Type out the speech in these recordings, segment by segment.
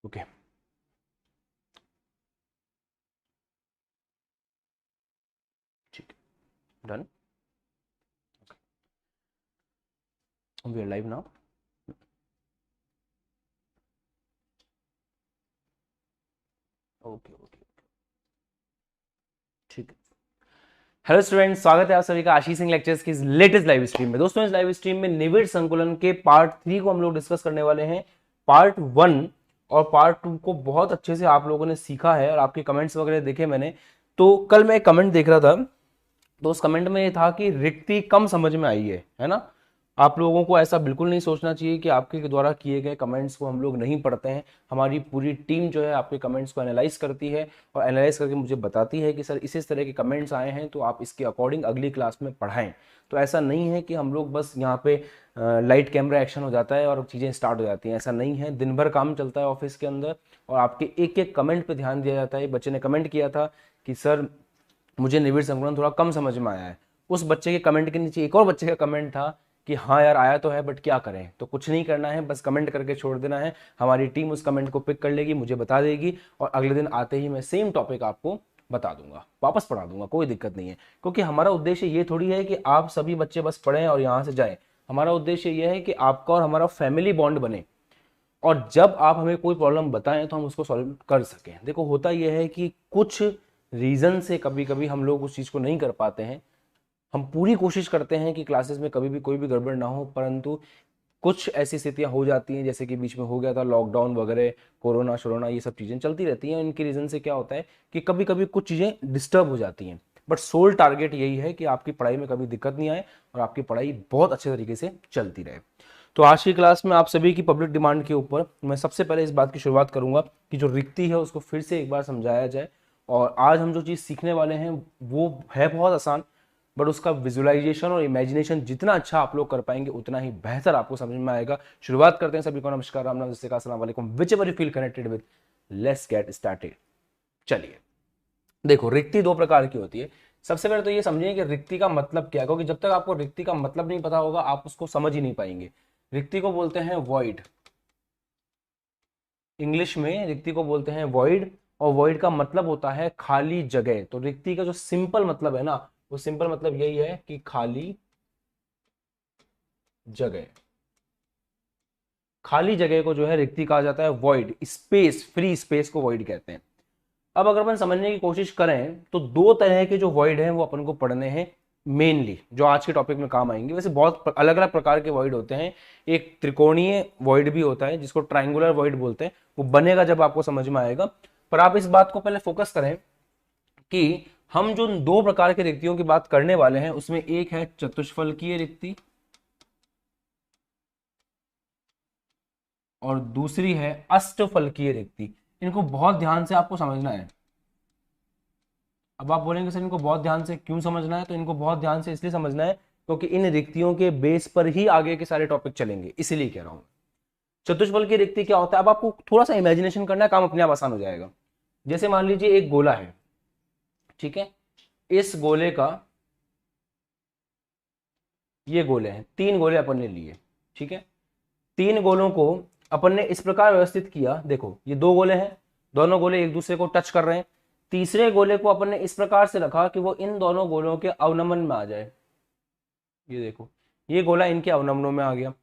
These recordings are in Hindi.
ओके ठीक है, done. We are live now. Okay okay ठीक है। हेलो स्टूडेंट्स, स्वागत है आप सभी का आशीष सिंह लेक्चर्स की लेटेस्ट लाइव स्ट्रीम में। दोस्तों, इस लाइव स्ट्रीम में निविड़ संकुलन के पार्ट 3 को हम लोग डिस्कस करने वाले हैं। पार्ट 1 और पार्ट 2 को बहुत अच्छे से आप लोगों ने सीखा है और आपके कमेंट्स वगैरह देखे मैंने। तो कल मैं एक कमेंट देख रहा था, तो उस कमेंट में ये था कि रिक्ति कम समझ में आई है ना। आप लोगों को ऐसा बिल्कुल नहीं सोचना चाहिए कि आपके द्वारा किए गए कमेंट्स को हम लोग नहीं पढ़ते हैं। हमारी पूरी टीम जो है आपके कमेंट्स को एनालाइज करती है और एनालाइज करके मुझे बताती है कि सर इस तरह के कमेंट्स आए हैं तो आप इसके अकॉर्डिंग अगली क्लास में पढ़ाएं। तो ऐसा नहीं है कि हम लोग बस यहाँ पे लाइट कैमरा एक्शन हो जाता है और चीज़ें स्टार्ट हो जाती हैं। ऐसा नहीं है, दिन भर काम चलता है ऑफिस के अंदर और आपके एक एक कमेंट पे ध्यान दिया जाता है। बच्चे ने कमेंट किया था कि सर मुझे निविड़ संकुलन थोड़ा कम समझ में आया है। उस बच्चे के कमेंट के नीचे एक और बच्चे का कमेंट था कि हाँ यार आया तो है बट क्या करें। तो कुछ नहीं करना है, बस कमेंट करके छोड़ देना है। हमारी टीम उस कमेंट को पिक कर लेगी, मुझे बता देगी और अगले दिन आते ही मैं सेम टॉपिक आपको बता दूंगा, वापस पढ़ा दूंगा, कोई दिक्कत नहीं है। क्योंकि हमारा उद्देश्य ये थोड़ी है कि आप सभी बच्चे बस पढ़ें और यहाँ से जाएं। हमारा उद्देश्य ये है कि आपका और हमारा फैमिली बॉन्ड बने और जब आप हमें कोई प्रॉब्लम बताएं तो हम उसको सॉल्व कर सकें। देखो, होता यह है कि कुछ रीज़न से कभी कभी हम लोग उस चीज़ को नहीं कर पाते हैं। हम पूरी कोशिश करते हैं कि क्लासेस में कभी भी कोई भी गड़बड़ ना हो, परंतु कुछ ऐसी स्थितियां हो जाती हैं, जैसे कि बीच में हो गया था लॉकडाउन वगैरह, कोरोना शोरोना, ये सब चीज़ें चलती रहती हैं। इनके रीज़न से क्या होता है कि कभी कभी कुछ चीज़ें डिस्टर्ब हो जाती हैं। बट सोल टारगेट यही है कि आपकी पढ़ाई में कभी दिक्कत नहीं आए और आपकी पढ़ाई बहुत अच्छे तरीके से चलती रहे। तो आज की क्लास में आप सभी की पब्लिक डिमांड के ऊपर मैं सबसे पहले इस बात की शुरुआत करूंगा कि जो रिक्ति है उसको फिर से एक बार समझाया जाए। और आज हम जो चीज़ सीखने वाले हैं वो है बहुत आसान, बट उसका विजुअलाइजेशन और इमेजिनेशन जितना अच्छा आप लोग कर पाएंगे उतना ही बेहतर आपको समझ में आएगा। शुरुआत करते हैं। सभी को नमस्कार, राम नाम, अस्सलाम वालेकुम, which ever you feel connected with, let's get started. चलिए, देखो, रिक्ति दो प्रकार की होती है। सबसे पहले तो ये समझिए कि रिक्ति का मतलब क्या है, क्योंकि जब तक आपको रिक्ति का मतलब नहीं पता होगा आप उसको समझ ही नहीं पाएंगे। रिक्ति को बोलते हैं वॉइड, इंग्लिश में रिक्ति को बोलते हैं वॉइड, और वॉइड का मतलब होता है खाली जगह। तो रिक्ति का जो सिंपल मतलब है ना, वो सिंपल मतलब यही है कि खाली जगह। खाली जगह को जो है रिक्ति कहा जाता है, वॉइड, स्पेस, फ्री स्पेस को वॉइड कहते हैं। अब अगर अपन समझने की कोशिश करें तो दो तरह के जो वॉइड हैं वो अपन को पढ़ने हैं मेनली, जो आज के टॉपिक में काम आएंगे। वैसे बहुत अलग अलग प्रकार के वॉइड होते हैं। एक त्रिकोणीय वॉइड भी होता है जिसको ट्राइंगुलर वॉइड बोलते हैं, वो बनेगा जब आपको समझ में आएगा। पर आप इस बात को पहले फोकस करें कि हम जो दो प्रकार के रिक्तियों की बात करने वाले हैं उसमें एक है चतुष्फलकीय रिक्ति और दूसरी है अष्टफलकीय रिक्ति। इनको बहुत ध्यान से आपको समझना है। अब आप बोलेंगे सर इनको बहुत ध्यान से क्यों समझना है, तो इनको बहुत ध्यान से इसलिए समझना है क्योंकि इन रिक्तियों के बेस पर ही आगे के सारे टॉपिक चलेंगे, इसीलिए कह रहा हूं। चतुष्फल की रिक्ति क्या होता है, अब आपको थोड़ा सा इमेजिनेशन करना है, काम अपने आप आसान हो जाएगा। जैसे मान लीजिए एक गोला है, ठीक है। इस गोले का, ये गोले हैं, तीन गोले अपन ने लिए, ठीक है। तीन गोलों को अपन ने इस प्रकार व्यवस्थित किया, देखो ये दो गोले हैं, दोनों गोले एक दूसरे को टच कर रहे हैं। तीसरे गोले को अपन ने इस प्रकार से रखा कि वो इन दोनों गोलों के अवनमन में आ जाए। ये देखो, ये गोला इनके अवनमनों में आ गया।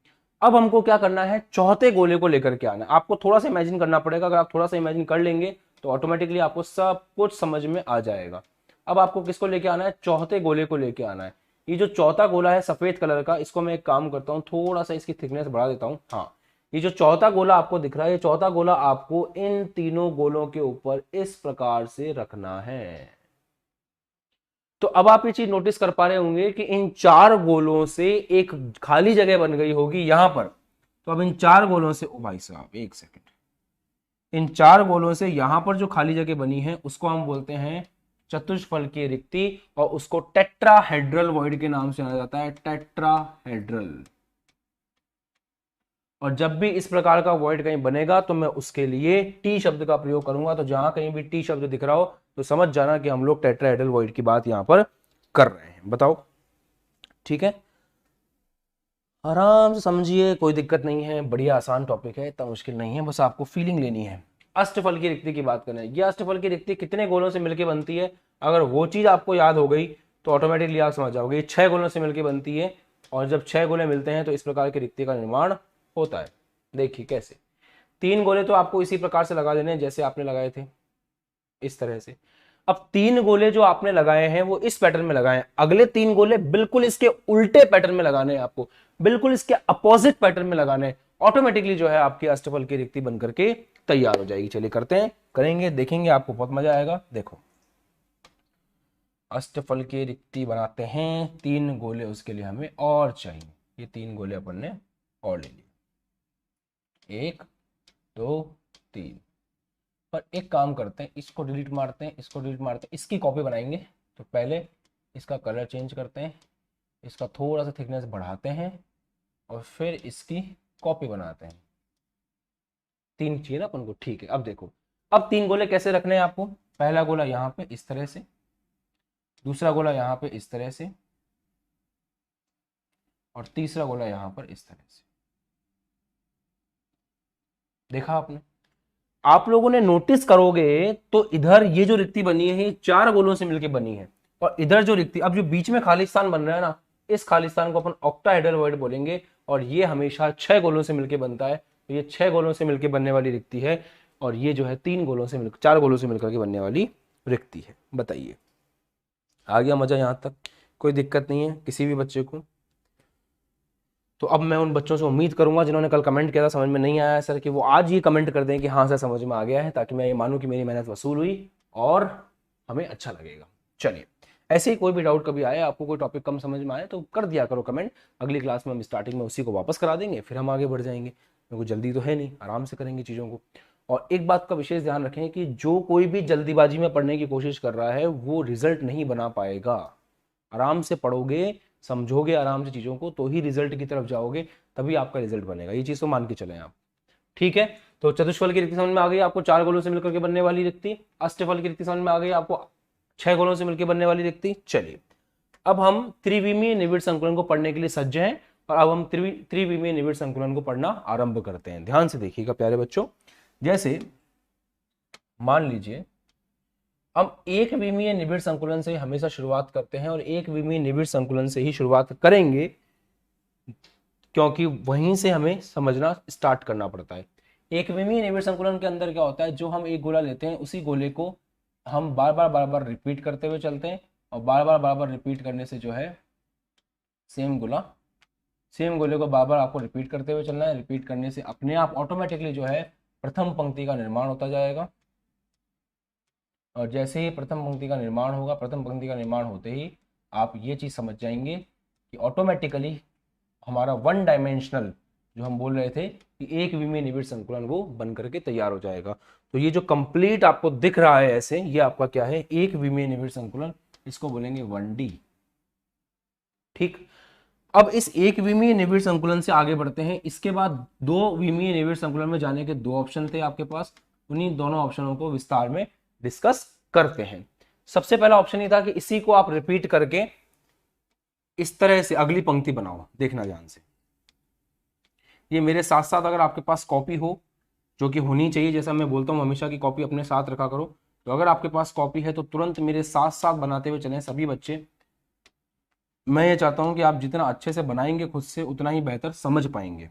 अब हमको क्या करना है, चौथे गोले को लेकर के आना है। आपको थोड़ा सा इमेजिन करना पड़ेगा, अगर आप थोड़ा सा इमेजिन कर लेंगे तो ऑटोमेटिकली आपको सब कुछ समझ में आ जाएगा। अब आपको किसको लेके आना है, चौथे गोले को लेके आना है। ये जो चौथा गोला है सफेद कलर का, इसको मैं एक काम करता हूं, थोड़ा सा इसकी थिकनेस बढ़ा देता हूं। हाँ, ये जो चौथा गोला आपको दिख रहा है, ये चौथा गोला आपको इन तीनों गोलों के ऊपर इस प्रकार से रखना है। तो अब आप ये चीज नोटिस कर पा रहे होंगे कि इन चार गोलों से एक खाली जगह बन गई होगी यहां पर। तो अब इन चार गोलों से, ओ भाई साहब एक सेकंड, इन चार गोलों से यहां पर जो खाली जगह बनी है उसको हम बोलते हैं चतुष्फलकीय रिक्ति, और उसको टेट्राहेड्रल वॉइड के नाम से जाना जाता है, टेट्राहेड्रल। और जब भी इस प्रकार का वॉइड कहीं बनेगा तो मैं उसके लिए टी शब्द का प्रयोग करूंगा। तो जहां कहीं भी टी शब्द दिख रहा हो तो समझ जाना कि हम लोग टेट्राहेड्रल वॉइड की बात यहां पर कर रहे हैं। बताओ, ठीक है। आराम से समझिए, कोई दिक्कत नहीं है, बढ़िया आसान टॉपिक है, इतना मुश्किल नहीं है, बस आपको फीलिंग लेनी है। अष्टफल की रिक्ति की बात करें, ये अष्टफल की रिक्ति कितने गोलों से मिलकर बनती है, अगर वो चीज आपको याद हो गई तो ऑटोमेटिकली आप समझ जाओगे ये 6 गोलों से मिलकर बनती है, और जब 6 गोले मिलते हैं तो इस प्रकार की रिक्ति का निर्माण होता है। देखिए कैसे, 3 गोले तो आपको इसी प्रकार से लगा देने हैं जैसे आपने लगाए थे, इस तरह से। अब 3 गोले जो आपने लगाए हैं वो इस पैटर्न में लगाए हैं, अगले 3 गोले बिल्कुल इसके उल्टे पैटर्न में लगाने हैं आपको, बिल्कुल इसके अपोजिट पैटर्न में लगाने हैं। ऑटोमेटिकली जो है आपकी अष्टफल की रिक्ति बनकर के तैयार हो जाएगी। चलिए करते हैं, करेंगे, देखेंगे, आपको बहुत मजा आएगा। देखो अष्टफल की रिक्ति बनाते हैं, 3 गोले उसके लिए हमें और चाहिए, ये 3 गोले अपन ने और ले लिए, 1 2 3। पर एक काम करते हैं, इसको डिलीट मारते हैं, इसको डिलीट मारते हैं, इसकी कॉपी बनाएंगे। तो पहले इसका कलर चेंज करते हैं, इसका थोड़ा सा थिकनेस बढ़ाते हैं और फिर इसकी कॉपी बनाते हैं। 3 चाहिए ना अपन को, ठीक है। अब देखो, अब 3 गोले कैसे रखने हैं आपको, पहला गोला यहाँ पे इस तरह से, दूसरा गोला यहाँ पे इस तरह से, और तीसरा गोला यहाँ पर इस तरह से। देखा आपने, आप लोगों ने नोटिस करोगे तो इधर ये जो रिक्ति बनी है ये 4 गोलों से मिलकर बनी है, और इधर जो रिक्ति, अब जो बीच में खालिस्तान बन रहा है ना, इस खालिस्तान को अपन ऑक्टाहेड्रल वॉइड बोलेंगे, और ये हमेशा 6 गोलों से मिलकर बनता है। तो ये 6 गोलों से मिलकर बनने वाली रिक्ति है, और ये जो है 3 गोलों से मिलकर, 4 गोलों से मिलकर के बनने वाली रिक्ति है। बताइए आ गया मजा यहां तक, कोई दिक्कत नहीं है किसी भी बच्चे को। तो अब मैं उन बच्चों से उम्मीद करूंगा जिन्होंने कल कमेंट किया था समझ में नहीं आया सर, कि वो आज ये कमेंट कर दें कि हाँ सर समझ में आ गया है, ताकि मैं ये मानूं कि मेरी मेहनत वसूल हुई और हमें अच्छा लगेगा। चलिए, ऐसे ही कोई भी डाउट कभी आए, आपको कोई टॉपिक कम समझ में आए तो कर दिया करो कमेंट, अगली क्लास में हम स्टार्टिंग में उसी को वापस करा देंगे, फिर हम आगे बढ़ जाएंगे, क्योंकि जल्दी तो है नहीं, आराम से करेंगे चीज़ों को। और एक बात का विशेष ध्यान रखें कि जो कोई भी जल्दीबाजी में पढ़ने की कोशिश कर रहा है वो रिजल्ट नहीं बना पाएगा। आराम से पढ़ोगे, समझोगे आराम से चीज़ों को, तो ही रिजल्ट की तरफ जाओगे, तभी आपका रिजल्ट बनेगा। ये चीज़ तो मान के चलें आप, ठीक है। तो चतुष्फल की रिक्ति समझ में आ गई आपको, 4 गोलों से मिलकर के बनने वाली रिक्ति। अष्टफल की रिक्ति समझ में आ गई आपको, 6 गोलों से मिलकर बनने वाली रिक्ति। चलिए, अब हम त्रिविमीय निविड़ संकुलन को पढ़ने के लिए सज्ज हैं, और अब हम त्रिविमीय निविड़ संकुलन को पढ़ना आरंभ करते हैं। ध्यान से देखिएगा प्यारे बच्चों, जैसे मान लीजिए हम एक विमीय निबिड़ संकुलन से हमेशा शुरुआत करते हैं, और एक विमीय निबिड़ संकुलन से ही शुरुआत करेंगे, क्योंकि वहीं से हमें समझना स्टार्ट करना पड़ता है। एक विमीय निबिड़ संकुलन के अंदर क्या होता है, जो हम एक गोला लेते हैं उसी गोले को हम बार बार रिपीट करते हुए चलते हैं, और बार बार रिपीट करने से जो है सेम गोले को बार बार आपको रिपीट करते हुए चलना है। रिपीट करने से अपने आप ऑटोमेटिकली जो है प्रथम पंक्ति का निर्माण होता जाएगा, और जैसे ही प्रथम पंक्ति का निर्माण होगा, प्रथम पंक्ति का निर्माण होते ही आप ये चीज़ समझ जाएंगे कि ऑटोमेटिकली हमारा 1 डायमेंशनल जो हम बोल रहे थे कि एक विमीय निबिड़ संकुलन वो बन करके तैयार हो जाएगा। तो ये जो कंप्लीट आपको दिख रहा है ऐसे, ये आपका क्या है, एक विमीय निबिड़ संकुलन, इसको बोलेंगे 1D। ठीक, अब इस एक विमीय निबिड़ संकुलन से आगे बढ़ते हैं। इसके बाद 2 विमीय निबिड़ संकुलन में जाने के 2 ऑप्शन थे आपके पास, उन्हीं दोनों ऑप्शनों को विस्तार में डिस्कस करते हैं। सबसे पहला ऑप्शन ये था कि इसी को आप रिपीट करके इस तरह से अगली पंक्ति बनाओ। देखना ध्यान से, ये मेरे साथ साथ अगर आपके पास कॉपी हो, जो कि होनी चाहिए, जैसा मैं बोलता हूं हमेशा की कॉपी अपने साथ रखा करो, तो अगर आपके पास कॉपी है तो तुरंत मेरे साथ साथ बनाते हुए चलें सभी बच्चे। मैं ये चाहता हूं कि आप जितना अच्छे से बनाएंगे खुद से, उतना ही बेहतर समझ पाएंगे,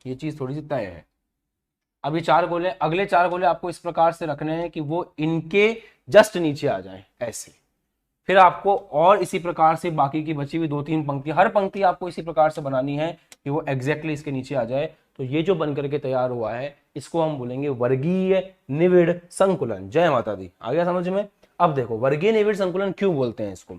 ये चीज थोड़ी सी तय है। अभी 4 गोले, अगले 4 गोले आपको इस प्रकार से रखने हैं कि वो इनके जस्ट नीचे आ जाए, ऐसे। फिर आपको और इसी प्रकार से बाकी की बची हुई 2-3 पंक्ति, हर पंक्ति आपको इसी प्रकार से बनानी है कि वो एग्जैक्टली इसके नीचे आ जाए। तो ये जो बन करके तैयार हुआ है, इसको हम बोलेंगे वर्गीय निविड़ संकुलन। जय माता दी, आ गया समझ में। अब देखो, वर्गीय निविड़ संकुलन क्यों बोलते हैं इसको,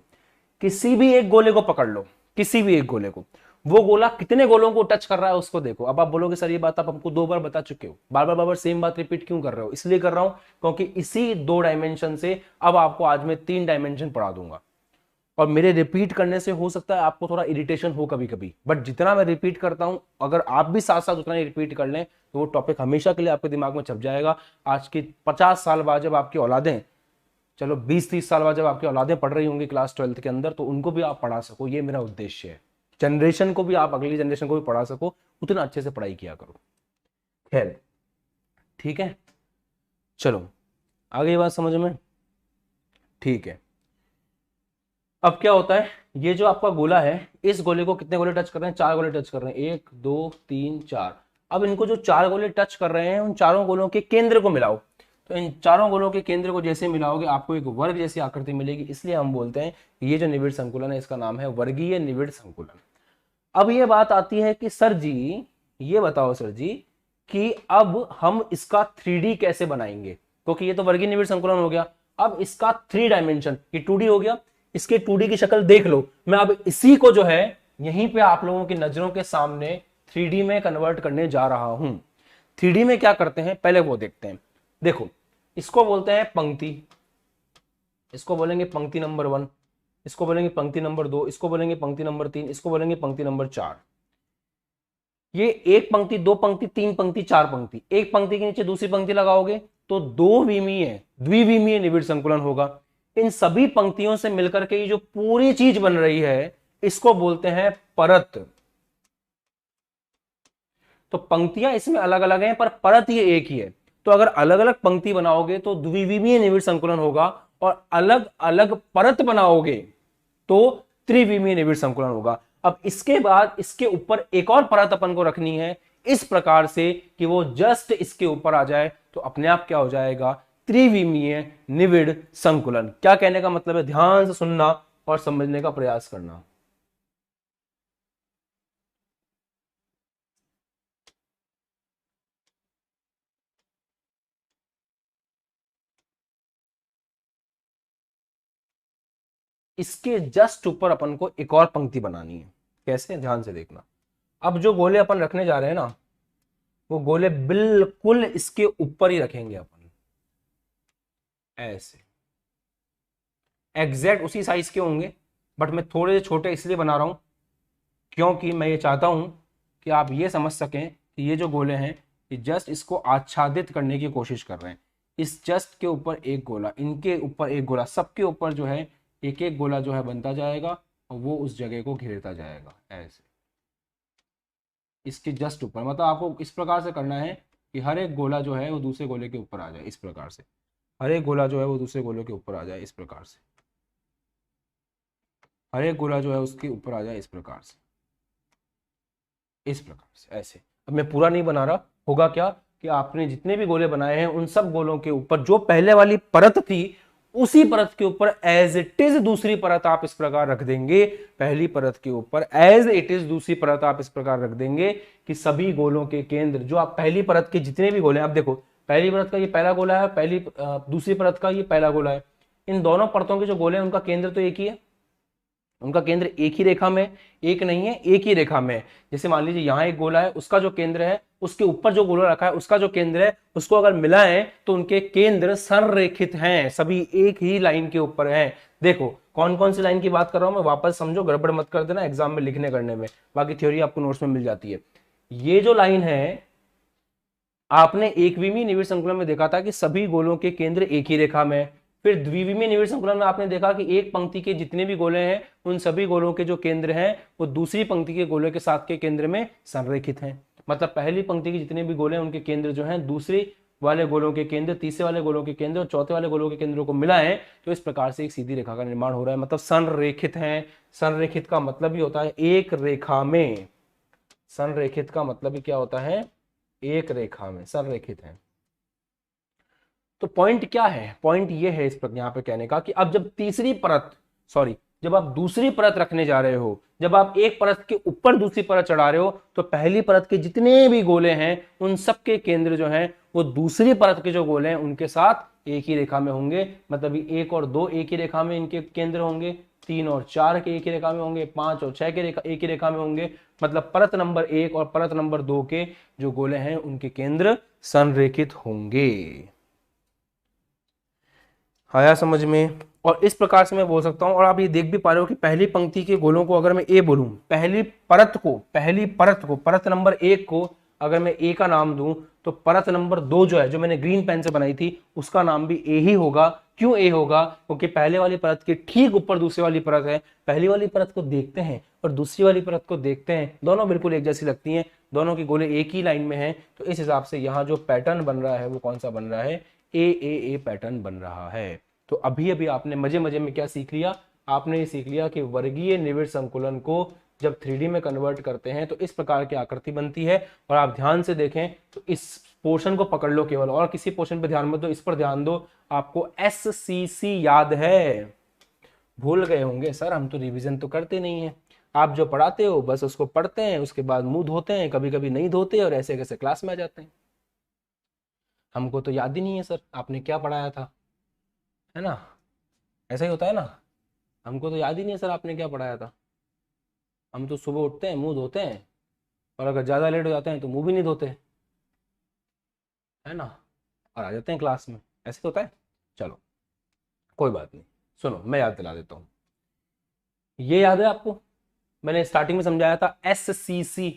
किसी भी एक गोले को पकड़ लो, किसी भी एक गोले को, वो गोला कितने गोलों को टच कर रहा है उसको देखो। अब आप बोलोगे सर ये बात आप हमको 2 बार बता चुके हो, बार सेम बात रिपीट क्यों कर रहे हो? इसलिए कर रहा हूं क्योंकि इसी 2 डायमेंशन से अब आपको आज मैं 3 डायमेंशन पढ़ा दूंगा, और मेरे रिपीट करने से हो सकता है आपको थोड़ा इरिटेशन हो कभी कभी, बट जितना मैं रिपीट करता हूं अगर आप भी साथ साथ उतना ही रिपीट कर लें तो वो टॉपिक हमेशा के लिए आपके दिमाग में छप जाएगा। आज की 50 साल बाद जब आपकी औलादें, चलो 20-30 साल बाद जब आपकी औलादें पढ़ रही होंगी क्लास 12th के अंदर, तो उनको भी आप पढ़ा सको, ये मेरा उद्देश्य है। जनरेशन को भी आप, अगली जनरेशन को भी पढ़ा सको, उतना अच्छे से पढ़ाई किया करो। खैर ठीक है, चलो आगे ये बात समझ में, ठीक है। अब क्या होता है, ये जो आपका गोला है, इस गोले को कितने गोले टच कर रहे हैं, 4 गोले टच कर रहे हैं, 1 2 3 4। अब इनको जो 4 गोले टच कर रहे हैं, उन चारों गोलों के केंद्र को मिलाओ। तो इन चारों गोलों के केंद्र को जैसे मिलाओगे आपको एक वर्ग जैसी आकृति मिलेगी, इसलिए हम बोलते हैं ये जो निविड़ संकुलन है इसका नाम है वर्गीय निविड़ संकुलन। अब ये बात आती है कि सर जी, ये बताओ सर जी कि अब हम इसका 3D कैसे बनाएंगे, क्योंकि ये तो वर्गीय निविड़ संकुलन हो गया। अब इसका 3 डायमेंशन, ये 2D हो गया, इसके 2D की शक्ल देख लो। मैं अब इसी को जो है यहीं पे आप लोगों की नजरों के सामने 3D में कन्वर्ट करने जा रहा हूं। 3D में क्या करते हैं पहले वो देखते हैं। देखो, इसको बोलते हैं पंक्ति, इसको बोलेंगे पंक्ति नंबर 1, इसको बोलेंगे पंक्ति नंबर 2, इसको बोलेंगे पंक्ति नंबर 3, इसको बोलेंगे पंक्ति नंबर 4। ये एक पंक्ति, दो पंक्ति, तीन पंक्ति, चार पंक्ति, एक पंक्ति के नीचे दूसरी पंक्ति लगाओगे तो द्विविमीय निविड़ संकुलन होगा। इन सभी पंक्तियों से मिलकर के ये जो पूरी चीज बन रही है इसको बोलते हैं परत। तो पंक्तियां इसमें अलग अलग हैं पर परत ये एक ही है। तो अगर अलग अलग पंक्ति बनाओगे तो द्विविमीय निविड़ संकुलन होगा, और अलग अलग परत बनाओगे तो त्रिविमीय निविड़ संकुलन होगा। अब इसके बाद इसके ऊपर एक और परत अपन को रखनी है इस प्रकार से कि वो जस्ट इसके ऊपर आ जाए, तो अपने आप क्या हो जाएगा, त्रिविमीय निविड़ संकुलन। क्या कहने का मतलब है, ध्यान से सुनना और समझने का प्रयास करना। इसके जस्ट ऊपर अपन को एक और पंक्ति बनानी है। कैसे, ध्यान से देखना। अब जो गोले अपन रखने जा रहे हैं ना, वो गोले बिल्कुल इसके ऊपर ही रखेंगे अपन, ऐसे एग्जैक्ट उसी साइज के होंगे, बट मैं थोड़े से छोटे इसलिए बना रहा हूं क्योंकि मैं ये चाहता हूं कि आप ये समझ सकें कि ये जो गोले हैं ये जस्ट इसको आच्छादित करने की कोशिश कर रहे हैं। इस जस्ट के ऊपर एक गोला, इनके ऊपर एक गोला, सबके ऊपर जो है एक एक गोला जो है बनता जाएगा और वो उस जगह को घेरता जाएगा ऐसे, इसके जस्ट ऊपर। मतलब आपको इस प्रकार से करना है कि हर एक गोला जो है वो दूसरे गोले के ऊपर आ जाए, इस प्रकार से हर एक गोला जो है वो दूसरे गोले के ऊपर आ जाए, इस प्रकार से हर एक गोला जो है उसके ऊपर आ जाए, इस प्रकार से, इस प्रकार से ऐसे। अब मैं पूरा नहीं बना रहा, होगा क्या कि आपने जितने भी गोले बनाए हैं उन सब गोलों के ऊपर जो पहले वाली परत थी उसी परत के ऊपर एज इट इज दूसरी परत आप इस प्रकार रख देंगे। पहली परत के ऊपर एज इट इज दूसरी परत आप इस प्रकार रख देंगे कि सभी गोलों के केंद्र, जो आप पहली परत के जितने भी गोले हैं, आप देखो पहली परत का ये पहला गोला है, पहली दूसरी परत का ये पहला गोला है, इन दोनों परतों के जो गोले हैं उनका केंद्र तो एक ही है, उनका केंद्र एक ही रेखा में, एक नहीं है एक ही रेखा में। जैसे मान लीजिए यहाँ एक गोला है, उसका जो केंद्र है, उसके ऊपर जो गोला रखा है उसका जो केंद्र है, उसको अगर मिलाएं तो उनके केंद्र संरेखित हैं, सभी एक ही लाइन के ऊपर हैं। देखो कौन कौन सी लाइन की बात कर रहा हूं मैं, वापस समझो, गड़बड़ मत कर देना एग्जाम में लिखने करने में, बाकी थ्योरी आपको नोट्स में मिल जाती है। ये जो लाइन है, आपने एकविमीय निविड़ संकुलन में देखा था कि सभी गोलों के केंद्र एक ही रेखा में। फिर द्विविमीय निविड़ संकुलन में आपने देखा कि एक पंक्ति के जितने भी गोले हैं उन सभी गोलों के जो केंद्र हैं वो दूसरी पंक्ति के गोले के साथ के केंद्र में संरेखित हैं। मतलब पहली पंक्ति के जितने भी गोले हैं उनके केंद्र जो हैं दूसरे वाले गोलों के केंद्र, तीसरे वाले गोलों के केंद्र और चौथे वाले गोलों के केंद्रों को मिलाएं तो इस प्रकार से एक सीधी रेखा का निर्माण हो रहा है। मतलब संरेखित हैं। संरेखित का मतलब ही होता है एक रेखा में, संरेखित का मतलब ही क्या होता है, एक रेखा में संरेखित है। तो पॉइंट क्या है, पॉइंट ये है इस पर यहां पे कहने का कि अब जब तीसरी परत, सॉरी, जब आप दूसरी परत रखने जा रहे हो, जब आप एक परत के ऊपर दूसरी परत चढ़ा रहे हो, तो पहली परत के जितने भी गोले हैं उन सब के केंद्र जो हैं वो दूसरी परत के जो गोले हैं उनके साथ एक ही रेखा में होंगे। मतलब 1 और 2 एक ही रेखा में इनके केंद्र होंगे, 3 और 4 के एक ही रेखा में होंगे, 5 और 6 के एक ही रेखा में होंगे। मतलब परत नंबर 1 और परत नंबर 2 के जो गोले हैं उनके केंद्र संरेखित होंगे। आया समझ में? और इस प्रकार से मैं बोल सकता हूं, और आप ये देख भी पा रहे हो कि पहली पंक्ति के गोलों को अगर मैं ए बोलूं, पहली परत को परत नंबर 1 को अगर मैं ए का नाम दूं तो परत नंबर 2 जो है, जो मैंने ग्रीन पेन से बनाई थी, उसका नाम भी ए ही होगा। क्यों ए होगा? क्योंकि पहले वाली परत के ठीक ऊपर दूसरी वाली परत है। पहली वाली परत को देखते हैं और दूसरी वाली परत को देखते हैं, दोनों बिल्कुल एक जैसी लगती हैं, दोनों के गोले एक ही लाइन में हैं। तो इस हिसाब से यहाँ जो पैटर्न बन रहा है वो कौन सा बन रहा है, ए पैटर्न बन रहा है। तो अभी अभी आपने मजे मजे में क्या सीख लिया, आपने ये सीख लिया कि वर्गीय निविड़ संकुलन को जब 3D में कन्वर्ट करते हैं तो इस प्रकार की आकृति बनती है। और आप ध्यान से देखें तो इस पोर्शन को पकड़ लो केवल, और किसी पोर्शन पर ध्यान मत दो, इस पर ध्यान दो। आपको SCC याद है? भूल गए होंगे सर, हम तो रिवीजन तो करते नहीं है। आप जो पढ़ाते हो बस उसको पढ़ते हैं, उसके बाद मुंह धोते हैं, कभी कभी नहीं धोते और ऐसे कैसे क्लास में आ जाते हैं। हमको तो याद ही नहीं है सर आपने क्या पढ़ाया था, है ना? ऐसा ही होता है ना, हमको तो याद ही नहीं है सर आपने क्या पढ़ाया था। हम तो सुबह उठते हैं, मुंह धोते हैं, और अगर ज़्यादा लेट हो जाते हैं तो मुंह भी नहीं धोते, है ना, और आ जाते हैं क्लास में। ऐसे तो होता है। चलो कोई बात नहीं, सुनो मैं याद दिला देता हूँ। ये याद है आपको, मैंने स्टार्टिंग में समझाया था SCC।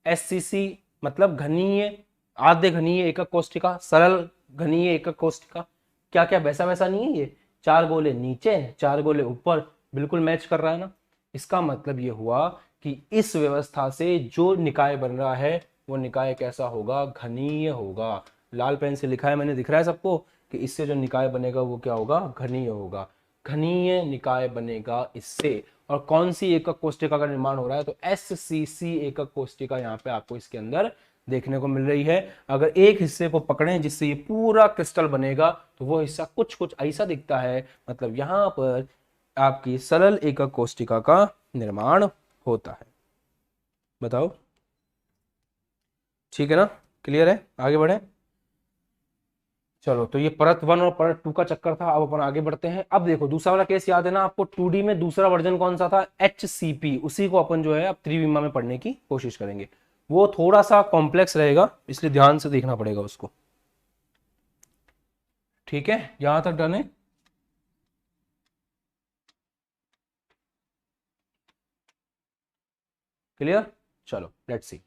SCC मतलब घनीय, आद्य घनीय एकक कोष्ठिका, सरल घनीय एकक कोष्ठिका। क्या क्या वैसा वैसा नहीं है ये, 4 गोले नीचे 4 गोले ऊपर, बिल्कुल मैच कर रहा है ना। इसका मतलब ये हुआ कि इस व्यवस्था से जो निकाय बन रहा है वो निकाय कैसा होगा, घनीय होगा। लाल पेन से लिखा है मैंने, दिख रहा है सबको कि इससे जो निकाय बनेगा वो क्या होगा, घनीय होगा। घनीय निकाय बनेगा इससे। और कौन सी एकक कोष्ठिका का निर्माण हो रहा है, तो SCC एकक कोष्ठिका यहाँ पे आपको इसके अंदर देखने को मिल रही है। अगर एक हिस्से को पकड़ें जिससे ये पूरा क्रिस्टल बनेगा तो वो हिस्सा कुछ कुछ ऐसा दिखता है, मतलब यहाँ पर आपकी सरल एकक कोष्ठिका का निर्माण होता है। बताओ ठीक है ना, क्लियर है? आगे बढ़े। चलो तो ये परत 1 और परत 2 का चक्कर था। अब अपन आगे बढ़ते हैं। अब देखो दूसरा वाला केस याद है ना आपको, 2D में दूसरा वर्जन कौन सा था, HCP। उसी को अपन जो है अब त्रिविमा में पढ़ने की कोशिश करेंगे। वो थोड़ा सा कॉम्प्लेक्स रहेगा, इसलिए ध्यान से देखना पड़ेगा उसको। ठीक है, यहां तक डन है। क्लियर? चलो लेट्स सी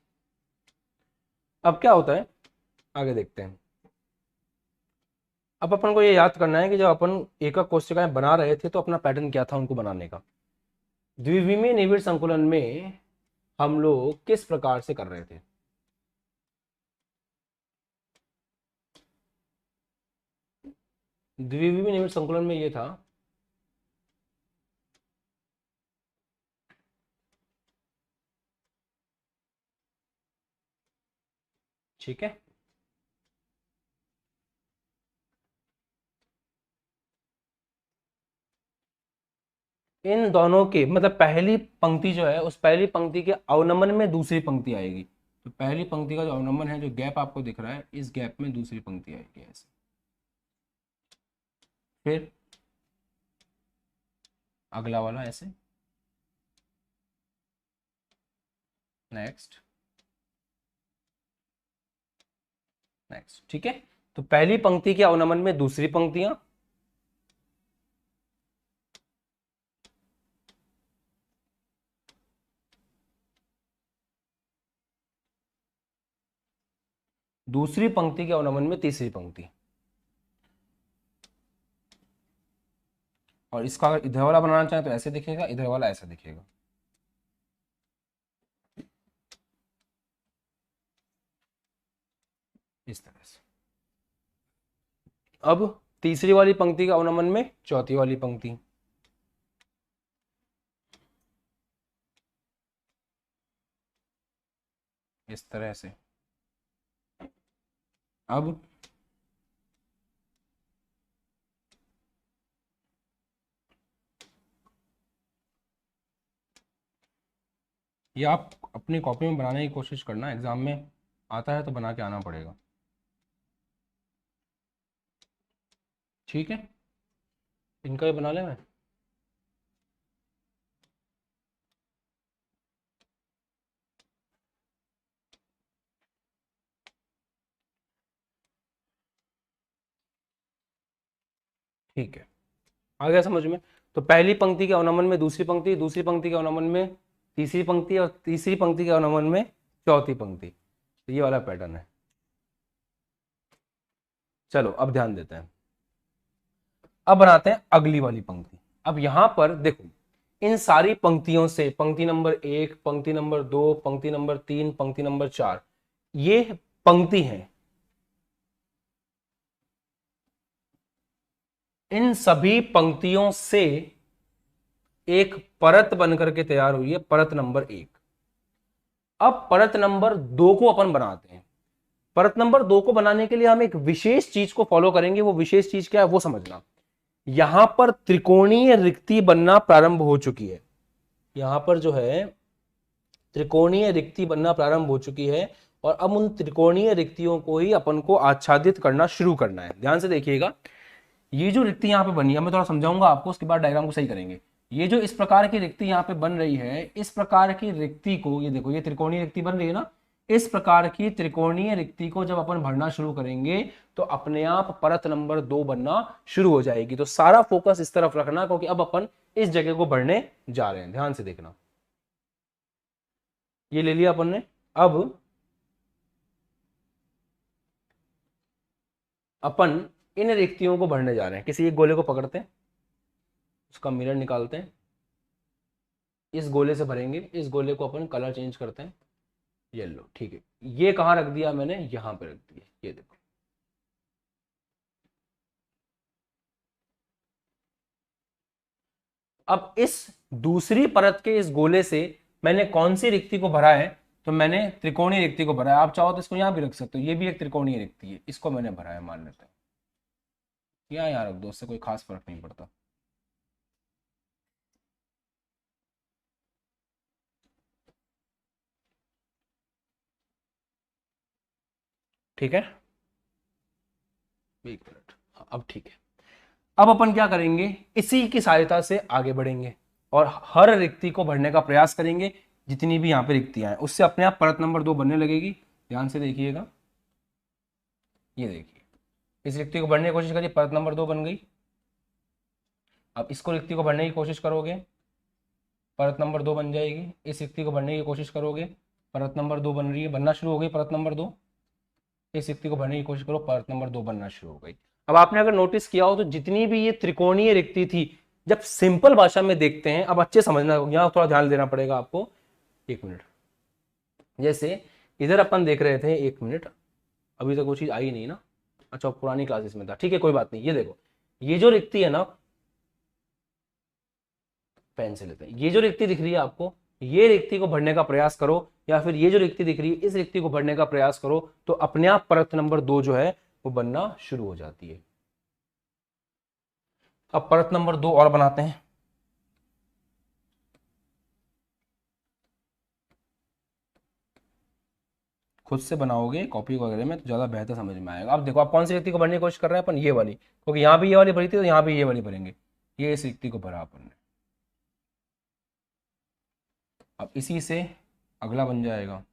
अब क्या होता है, आगे देखते हैं। अब अपन को ये याद करना है कि जब अपन एकक कोशिकाएं बना रहे थे तो अपना पैटर्न क्या था उनको बनाने का। द्विविमीय निविड़ संकुलन में हम लोग किस प्रकार से कर रहे थे, द्विविमीय निविड़ संकुलन में ये था ठीक है, इन दोनों के मतलब पहली पंक्ति जो है उस पहली पंक्ति के अवनमन में दूसरी पंक्ति आएगी। तो पहली पंक्ति का जो अवनमन है, जो गैप आपको दिख रहा है, इस गैप में दूसरी पंक्ति आएगी ऐसे। फिर अगला वाला ऐसे, नेक्स्ट नेक्स्ट। ठीक है, तो पहली पंक्ति के अवनमन में दूसरी पंक्तियां, दूसरी पंक्ति के अवनमन में तीसरी पंक्ति। और इसका अगर इधर वाला बनाना चाहे तो ऐसे दिखेगा, इधर वाला ऐसा दिखेगा। इस तरह से। अब तीसरी वाली पंक्ति के अवनमन में चौथी वाली पंक्ति, इस तरह से। अब ये आप अपनी कॉपी में बनाने की कोशिश करना, एग्जाम में आता है तो बना के आना पड़ेगा। ठीक है, इनका भी बना ले मैं। ठीक है, आ गया समझ में। तो पहली पंक्ति के अवनमन में दूसरी पंक्ति, दूसरी पंक्ति के अवनमन में तीसरी पंक्ति, और तीसरी पंक्ति के अवनमन में चौथी पंक्ति। तो ये वाला पैटर्न है। चलो अब ध्यान देते हैं। अब बनाते हैं अगली वाली पंक्ति। अब यहां पर देखो, इन सारी पंक्तियों से पंक्ति नंबर 1, पंक्ति नंबर 2, पंक्ति नंबर 3, पंक्ति नंबर 4, ये पंक्ति है। इन सभी पंक्तियों से एक परत बनकर के तैयार हुई है, परत नंबर 1। अब परत नंबर 2 को अपन बनाते हैं। परत नंबर 2 को बनाने के लिए हम एक विशेष चीज को फॉलो करेंगे। वो विशेष चीज क्या है वो समझना। यहां पर त्रिकोणीय रिक्ति बनना प्रारंभ हो चुकी है। यहां पर जो है त्रिकोणीय रिक्ति बनना प्रारंभ हो चुकी है, और अब उन त्रिकोणीय रिक्तियों को ही अपन को आच्छादित करना शुरू करना है। ध्यान से देखिएगा, ये जो रिक्ति यहाँ पे बनी है, मैं थोड़ा समझाऊंगा आपको, उसके बाद डायग्राम को सही करेंगे। ये जो इस प्रकार की रिक्ति यहाँ पे बन रही है, इस प्रकार की रिक्ति को, ये देखो ये त्रिकोणीय रिक्ति बन रही है ना, इस प्रकार की त्रिकोणीय रिक्ति को जब अपन भरना शुरू करेंगे तो अपने आप परत नंबर 2 बनना शुरू हो जाएगी। तो सारा फोकस इस तरफ रखना, क्योंकि अब अपन इस जगह को भरने जा रहे हैं। ध्यान से देखना, ये ले लिया अपन ने। अब अपन इन रिक्तियों को भरने जा रहे हैं। किसी एक गोले को पकड़ते हैं, उसका मिरर निकालते हैं, इस गोले से भरेंगे। इस गोले को अपन कलर चेंज करते हैं, येलो, ठीक है। ये कहां रख दिया मैंने, यहां पे रख दिया, ये देखो। अब इस दूसरी परत के इस गोले से मैंने कौन सी रिक्ति को भरा है, तो मैंने त्रिकोणीय रिक्ति को भरा है। आप चाहो तो इसको यहां भी रख सकते हो, ये भी एक त्रिकोणीय रिक्ति है, इसको मैंने भरा है, मान लेते हैं। यहां रख दो, उससे कोई खास फर्क नहीं पड़ता। ठीक है, एक मिनट, अब ठीक है। अब अपन क्या करेंगे, इसी की सहायता से आगे बढ़ेंगे और हर रिक्ति को भरने का प्रयास करेंगे। जितनी भी यहाँ पे रिक्तियां हैं, उससे अपने आप परत नंबर 2 बनने लगेगी। ध्यान से देखिएगा, ये देखिए, इस रिक्ति को भरने की कोशिश करिए, परत नंबर 2 बन गई। अब इसको रिक्ति को भरने की कोशिश करोगे, परत नंबर 2 बन जाएगी। इस रिक्ति को भरने की कोशिश करोगे, परत नंबर 2 बन रही है, बनना शुरू हो गई परत नंबर 2। इस रिक्ति को भरने की कोशिश करो, परत नंबर 2 बनना शुरू हो गई। अब आपने अगर नोटिस किया हो तो जितनी भी ये त्रिकोणीय रिक्ति थी, जब सिंपल भाषा में देखते हैं, अब अच्छे समझना, यहां थोड़ा ध्यान देना पड़ेगा आपको। एक मिनट, जैसे इधर अपन देख रहे थे, एक मिनट, अभी तक वो चीज आई नहीं ना, अच्छा पुरानी क्लासेस में था, ठीक है कोई बात नहीं। ये देखो, ये जो रिक्ति है ना, पेन से लेते हैं, ये जो रिक्ति दिख रही है आपको, ये रिक्ति को भरने का प्रयास करो, या फिर ये जो रिक्ति दिख रही है, इस रिक्ति को भरने का प्रयास करो, तो अपने आप परत नंबर 2 जो है वो बनना शुरू हो जाती है। अब परत नंबर 2 और बनाते हैं। खुद से बनाओगे कॉपी वगैरह में तो ज्यादा बेहतर समझ में आएगा। अब देखो, आप कौन सी रिक्ति को भरने की कोशिश कर रहे हैं अपन, ये वाली, क्योंकि यहां भी ये वाली भरी थी तो यहां भी ये वाली भरेंगे। ये इस रिक्ति को भरा अपन ने, अब इसी से अगला बन जाएगा।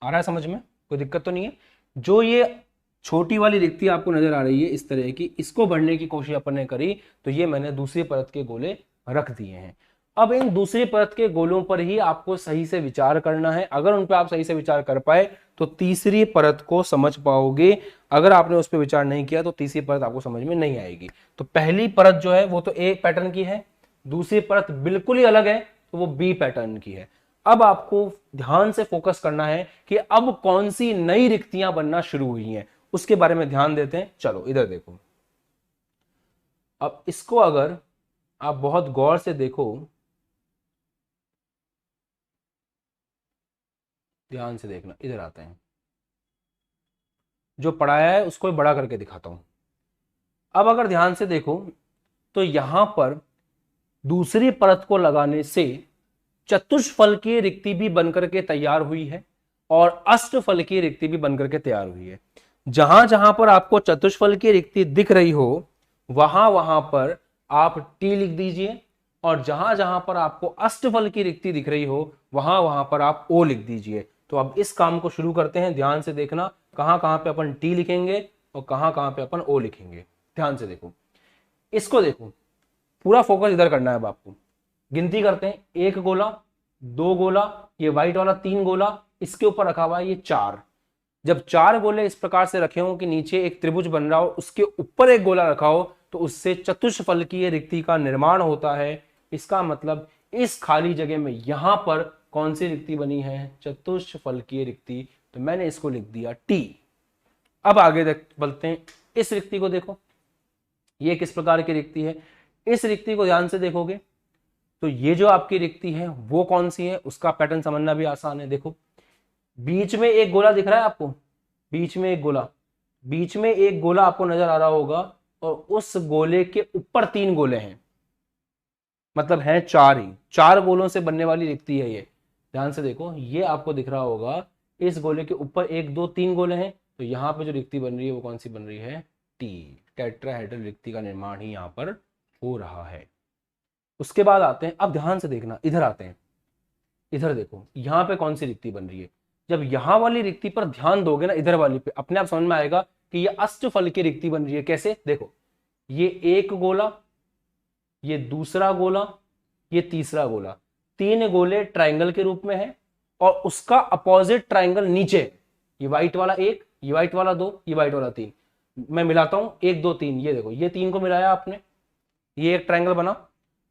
आ रहा है समझ में, कोई दिक्कत तो नहीं है। जो ये छोटी वाली रिक्ति आपको नजर आ रही है इस तरह की, इसको भरने की कोशिश अपन ने करी, तो ये मैंने दूसरी परत के गोले रख दिए हैं। अब इन दूसरी परत के गोलों पर ही आपको सही से विचार करना है। अगर उन पर आप सही से विचार कर पाए तो तीसरी परत को समझ पाओगे। अगर आपने उस पर विचार नहीं किया तो तीसरी परत आपको समझ में नहीं आएगी। तो पहली परत जो है वो तो ए पैटर्न की है, दूसरी परत बिल्कुल ही अलग है, तो वो बी पैटर्न की है। अब आपको ध्यान से फोकस करना है कि अब कौन सी नई रिक्तियां बनना शुरू हुई हैं, उसके बारे में ध्यान देते हैं। चलो इधर देखो, अब इसको अगर आप बहुत गौर से देखो, ध्यान से देखना, इधर आते हैं, जो पढ़ाया है उसको बड़ा करके दिखाता हूं। अब अगर ध्यान से देखो तो यहां पर दूसरी परत को लगाने से चतुष्फल की रिक्ति भी बनकर के तैयार हुई है और अष्टफल की रिक्ति भी बनकर के तैयार हुई है। जहां जहां पर आपको चतुष्फल की रिक्ति दिख रही हो वहां वहां पर आप टी लिख दीजिए, और जहां जहां पर आपको अष्टफल की रिक्ति दिख रही हो वहां वहां पर आप ओ लिख दीजिए। तो अब इस काम को शुरू करते हैं। ध्यान से देखना, कहां कहां पे अपन टी लिखेंगे और कहां कहां पे अपन ओ लिखेंगे। ध्यान से देखो, इसको देखो, पूरा फोकस इधर करना है। अब आपको गिनती करते हैं, एक गोला, दो गोला, ये व्हाइट वाला तीन गोला, इसके ऊपर रखा हुआ है ये चार। जब चार गोले इस प्रकार से रखे हो कि नीचे एक त्रिभुज बन रहा हो, उसके ऊपर एक गोला रखा हो, तो उससे चतुष्फल की रिक्ति का निर्माण होता है। इसका मतलब इस खाली जगह में यहां पर कौन सी रिक्ति बनी है, चतुष्फलकीय रिक्ति, तो मैंने इसको लिख दिया टी। अब आगे बढ़ते हैं, इस रिक्ति को देखो, ये किस प्रकार की रिक्ति है। इस रिक्ति को ध्यान से देखोगे तो ये जो आपकी रिक्ति है वो कौन सी है, उसका पैटर्न समझना भी आसान है। देखो बीच में एक गोला दिख रहा है आपको, बीच में एक गोला आपको नजर आ रहा होगा, और उस गोले के ऊपर 3 गोले हैं, मतलब है 4 ही, 4 गोलों से बनने वाली रिक्ति है ये। ध्यान से देखो, ये आपको दिख रहा होगा, इस गोले के ऊपर 1 2 3 गोले हैं, तो यहाँ पे जो रिक्ति बन रही है वो कौन सी बन रही है, टी, टेट्राहेड्रल रिक्ति का निर्माण ही यहाँ पर हो रहा है। उसके बाद आते हैं, अब ध्यान से देखना, इधर आते हैं, इधर देखो यहाँ पे कौन सी रिक्ति बन रही है। जब यहाँ वाली रिक्ति पर ध्यान दोगे ना, इधर वाली पे, अपने आप समझ में आएगा कि ये अष्टफल की रिक्ति बन रही है। कैसे, देखो ये एक गोला, ये दूसरा गोला, ये तीसरा गोला, 3 गोले ट्राइंगल के रूप में है, और उसका अपोजिट ट्राइंगल नीचे, ये व्हाइट वाला 1, ये व्हाइट वाला 2, ये व्हाइट वाला 3। मैं मिलाता हूं, 1 2 3, ये देखो ये 3 को मिलाया आपने, ये एक ट्राइंगल बना।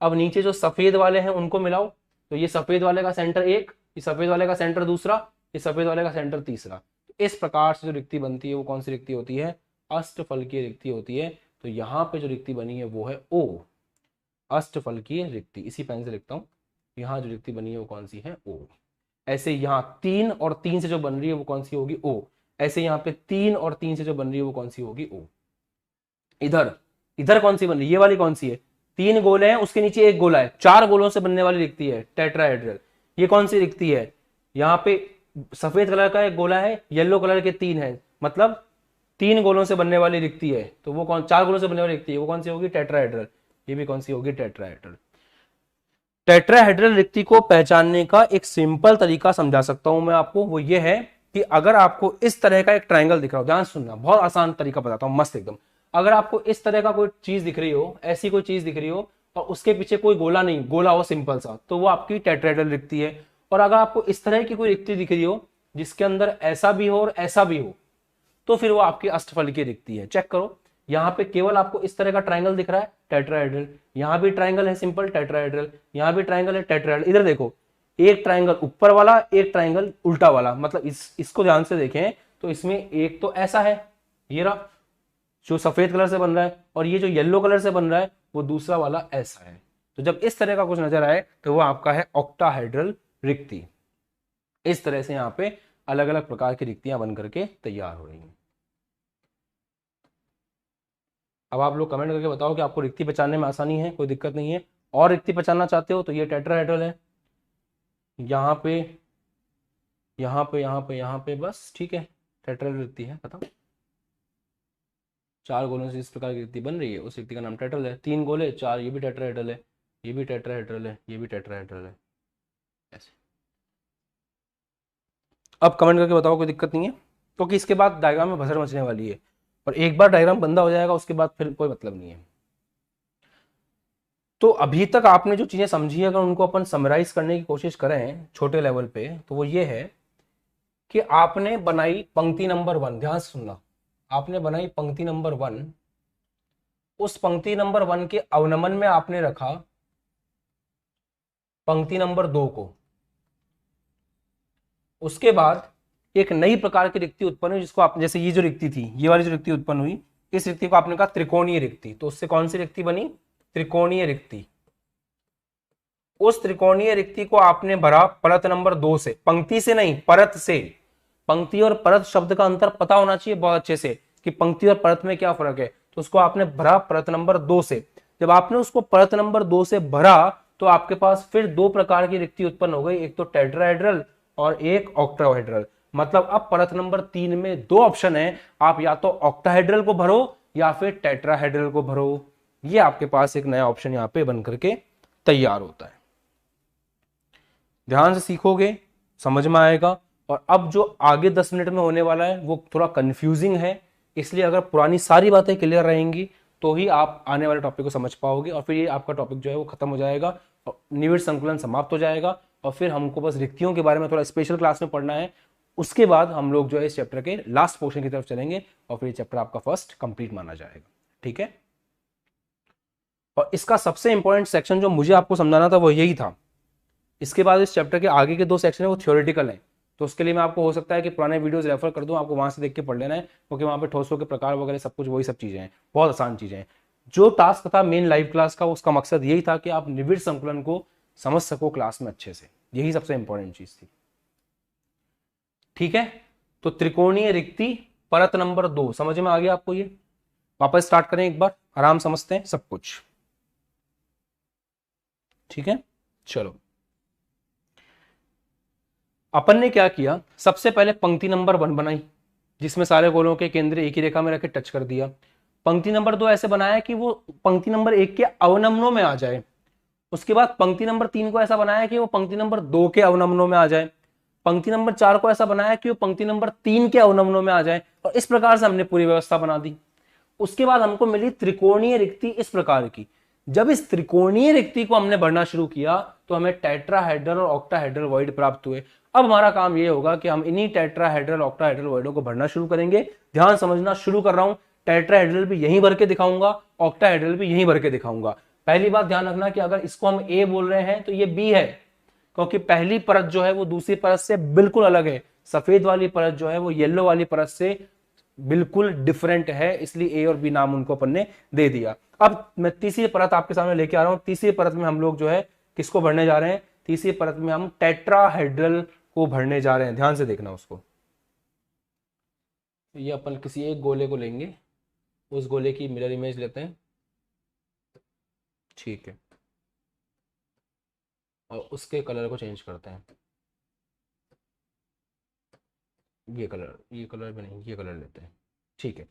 अब नीचे जो सफेद वाले हैं उनको मिलाओ, तो ये सफेद वाले का सेंटर 1, ये सफेद वाले का सेंटर दूसरा, ये सफेद वाले का सेंटर तीसरा। इस प्रकार से जो रिक्ति बनती है वो कौन सी रिक्ति होती है, अष्टफलकीय रिक्ति होती है। तो यहाँ पे जो रिक्ति बनी है वो है ओ, अष्टफलकीय रिक्ति। इसी पेन से लिखता हूं, यहाँ जो रिक्ति बनी है वो कौन सी है, ओ। ऐसे यहाँ 3 और 3 से जो बन रही है वो कौन सी होगी, ओ। ऐसे यहाँ पे 3 और 3 से जो बन रही है वो कौन सी होगी, ओ। इधर इधर कौन सी बन रही है, ये वाली कौन सी है, 3 गोले हैं, उसके नीचे एक गोला है, 4 गोलों से बनने वाली रिक्ति है, टेट्राहेड्रल। ये कौन सी रिक्ति है, यहाँ पे सफेद कलर का एक गोला है, येलो कलर के 3 है, मतलब 3 गोलों से बनने वाली रिक्ति है। तो वो कौन, 4 गोलों से बनने वाली रिक्ति है, वो कौन सी होगी, टेट्राहेड्रल। ये भी कौन सी होगी, टेट्राहेड्रल। टेट्राहेड्रल रिक्ति को पहचानने का एक सिंपल तरीका समझा सकता हूं मैं आपको, वो ये है कि अगर आपको इस तरह का एक ट्राइंगल दिख रहा हो, ध्यान सुनना, बहुत आसान तरीका बताता हूं, मस्त एकदम। अगर आपको इस तरह का कोई चीज दिख रही हो, ऐसी कोई चीज दिख रही हो, और उसके पीछे कोई गोला नहीं, गोला हो सिंपल सा, तो वो आपकी टेट्राहेड्रल रिक्ति है। और अगर आपको इस तरह की कोई रिक्ति दिख रही हो जिसके अंदर ऐसा भी हो और ऐसा भी हो, तो फिर वो आपकी अष्टफलकीय रिक्ति है। चेक करो, यहाँ पे केवल आपको इस तरह का ट्राइंगल दिख रहा है, टेट्राहेड्रल। यहाँ भी ट्राइंगल है सिंपल, टेट्राहेड्रल। यहाँ भी ट्राइंगल है, टेट्राहेड्रल। इधर देखो, एक ट्राइंगल ऊपर वाला, एक ट्राइंगल उल्टा वाला, मतलब इसको ध्यान से देखें तो इसमें एक तो ऐसा है, ये रहा जो सफेद कलर से बन रहा है, और ये जो येलो कलर से बन रहा है वो दूसरा वाला ऐसा है। तो जब इस तरह का कुछ नजर आए तो वो आपका है ऑक्टाहेड्रल रिक्ति। इस तरह से यहाँ पे अलग अलग प्रकार की रिक्तियां बन करके तैयार हो रही हैं। अब आप लोग कमेंट करके बताओ कि आपको रिक्ति पहचानने में आसानी है, कोई दिक्कत नहीं है। और रिक्ति पहचानना चाहते हो तो ये टेट्राहेड्रल है, यहाँ पे यहाँ पे यहाँ पे यहाँ पे, बस ठीक है, टेट्राहेड्रल रिक्ति है, खत्म। 4 गोलों से इस प्रकार की रिक्ति बन रही है, उस रिक्ति का नाम टेट्राहेड्रल है। 3 गोले 4, ये भी टेट्राहेड्रल है, ये भी टेट्राहेड्रल है, ये भी टेट्राहेड्रल है, ऐसे। अब कमेंट करके बताओ, कोई दिक्कत नहीं है, क्योंकि इसके बाद डायग्राम में भसड़ मचने वाली है, और एक बार डायग्राम बंदा हो जाएगा उसके बाद फिर कोई मतलब नहीं है। तो अभी तक आपने जो चीजें समझी है, अगर उनको अपन समराइज करने की कोशिश करें छोटे लेवल पे, तो वो ये है कि आपने बनाई पंक्ति नंबर 1, ध्यान से सुनना, आपने बनाई पंक्ति नंबर 1, उस पंक्ति नंबर 1 के अवनमन में आपने रखा पंक्ति नंबर 2 को। उसके बाद एक नई प्रकार की रिक्ति उत्पन्न हुई, जिसको आप, जैसे ये जो रिक्ति थी, ये वाली जो रिक्ति उत्पन्न हुई, इस रिक्ति को आपने कहा त्रिकोणीय रिक्ति। तो उससे कौन सी रिक्ति बनी, त्रिकोणीय रिक्ति। उस त्रिकोणीय रिक्ति को आपने भरा परत नंबर 2 से, पंक्ति से नहीं, परत से। पंक्ति और परत शब्द का अंतर पता होना चाहिए बहुत अच्छे से कि पंक्ति और परत में क्या फर्क है। तो उसको आपने भरा परत नंबर 2 से। जब आपने उसको परत नंबर 2 से भरा तो आपके पास फिर 2 प्रकार की रिक्ति उत्पन्न हो गई, एक तो टेट्राहेड्रल और एक ऑक्टाहेड्रल। मतलब अब परत नंबर 3 में 2 ऑप्शन है, आप या तो ऑक्टाहेड्रल को भरो या फिर टेट्राहेड्रल को भरो। ये आपके पास एक नया ऑप्शन यहाँ पे बन करके तैयार होता है। ध्यान से सीखोगे समझ में आएगा। और अब जो आगे 10 मिनट में होने वाला है वो थोड़ा कंफ्यूजिंग है, इसलिए अगर पुरानी सारी बातें क्लियर रहेंगी तो ही आप आने वाले टॉपिक को समझ पाओगे, और फिर ये आपका टॉपिक जो है वो खत्म हो जाएगा, निविड़ संकुलन समाप्त हो जाएगा, और फिर हमको बस रिक्तियों के बारे में थोड़ा स्पेशल क्लास में पढ़ना है। उसके बाद हम लोग जो है इस चैप्टर के लास्ट पोर्शन की तरफ चलेंगे, और फिर चैप्टर आपका फर्स्ट कंप्लीट माना जाएगा। ठीक है। और इसका सबसे इंपॉर्टेंट सेक्शन जो मुझे आपको समझाना था वो यही था इसके बाद इस चैप्टर के आगे के 2 सेक्शन है वो थ्योरेटिकल है, तो उसके लिए मैं आपको हो सकता है कि पुराने वीडियोस रेफर कर दूं, आपको वहां से देख के पढ़ लेना है, क्योंकि वहां पे ठोसों के प्रकार वगैरह सब कुछ वही सब चीजें हैं, बहुत आसान चीजें हैं। जो टास्क था मेन लाइव क्लास का, उसका मकसद यही था कि आप निविड़ संकुलन को समझ सको क्लास में अच्छे से, यही सबसे इंपॉर्टेंट चीज थी। ठीक है, तो त्रिकोणीय रिक्ति परत नंबर 2 समझ में आ गया आपको ये? वापस स्टार्ट करें एक बार, आराम समझते हैं सब कुछ। ठीक है, चलो अपन ने क्या किया, सबसे पहले पंक्ति नंबर 1 बनाई, जिसमें सारे गोलों के केंद्र एक ही रेखा में रखे टच कर दिया। पंक्ति नंबर 2 ऐसे बनाया कि वो पंक्ति नंबर 1 के अवनमनों में आ जाए। उसके बाद पंक्ति नंबर 3 को ऐसा बनाया कि वो पंक्ति नंबर 2 के अवनमनों में आ जाए। पंक्ति नंबर 4 को ऐसा बनाया कि वो पंक्ति नंबर 3 के अवनमनों में आ जाए, और इस प्रकार से हमने पूरी व्यवस्था बना दी। उसके बाद हमको मिली त्रिकोणीय रिक्ति इस प्रकार की। जब इस त्रिकोणीय रिक्ति को हमने भरना शुरू किया तो हमें टेट्राहेड्रल और ऑक्टाहेड्रल वॉइड प्राप्त हुए। अब हमारा काम ये होगा कि हम इन्हीं टेट्राहेड्रल ऑक्टाहेड्रल वॉइडों को भरना शुरू करेंगे। ध्यान समझना, शुरू कर रहा हूं, टेट्राहेड्रल भी यहीं भर के दिखाऊंगा, ऑक्टाहेड्रल भी यहीं भर के दिखाऊंगा। पहली बात ध्यान रखना कि अगर इसको हम ए बोल रहे हैं तो ये बी है, क्योंकि पहली परत जो है वो दूसरी परत से बिल्कुल अलग है। सफेद वाली परत जो है वो येलो वाली परत से बिल्कुल डिफरेंट है, इसलिए ए और बी नाम उनको अपन ने दे दिया। अब मैं तीसरी परत आपके सामने लेके आ रहा हूं। तीसरी परत में हम लोग जो है किसको भरने जा रहे हैं? तीसरी परत में हम टेट्राहेड्रल को भरने जा रहे हैं। ध्यान से देखना उसको। ये अपन किसी एक गोले को लेंगे, उस गोले की मिरर इमेज लेते हैं, ठीक है, और उसके कलर को चेंज करते हैं। ये कलर भी नहीं, ये कलर लेते हैं, ठीक है।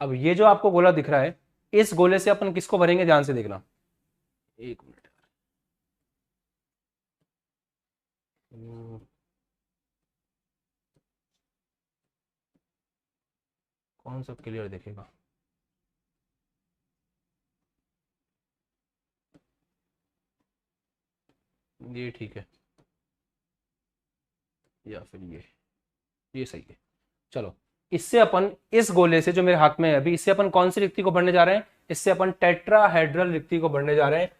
अब ये जो आपको गोला दिख रहा है, इस गोले से अपन किसको भरेंगे? ध्यान से देखना, एक मिनट। कौन सा क्लियर दिखेगा? ये ठीक है, या फिर ये सही है। चलो, इससे अपन इस गोले से जो मेरे हाथ में है अभी, इससे अपन कौन सी रिक्ति को भरने जा रहे हैं? इससे अपन टेट्राहेड्रल रिक्ति को भरने जा रहे हैं,